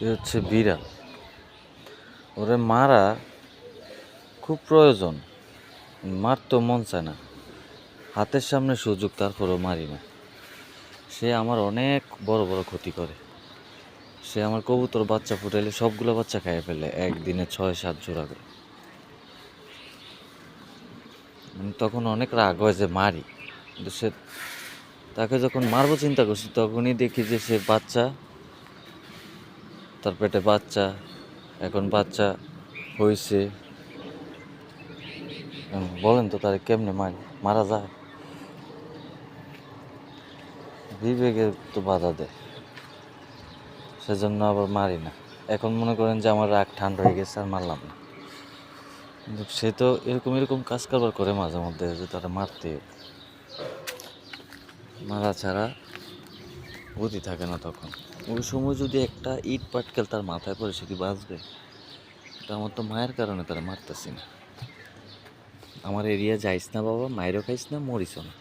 এ হচ্ছে বিড়াল। ওরে মারা খুব প্রয়োজন, মারতেও মন চায় না, হাতের সামনে সুযোগ, তারপরেও মারি না। সে আমার অনেক বড় বড় ক্ষতি করে। সে আমার কবুতর বাচ্চা ফুটাইলে সবগুলো বাচ্চা খাইয়ে ফেলে, একদিনে 6-7 জোড়া করে। তখন অনেক রাগ হয় যে মারি, কিন্তু সে, তাকে যখন মারবো চিন্তা করছি তখনই দেখি যে সে বাচ্চা, তার পেটে বাচ্চা, এখন বাচ্চা হয়েছে। বলেন তো তারে কেমনে মারি, মারা যায়? বিবেকে তো বাধা দেয়, সেজন্য আবার মারি না। এখন মনে করেন যে আমার রাগ ঠান্ডা হয়ে গেছে, আর মারলাম না। কিন্তু সে তো এরকম এরকম কাজ কারবার করে মাঝে মধ্যে, যে তারা মারতে, মারা ছাড়া বুদ্ধি থাকে না তখন। ওই সময় যদি একটা ইট পাটকেল তার মাথায় পড়ে, সে কি বাঁচবে? তা আমার তো মায়ের কারণে তারা মারতেছি না। আমার এরিয়া যাইস না বাবা, মায়েরও খাইস না, মরিস না।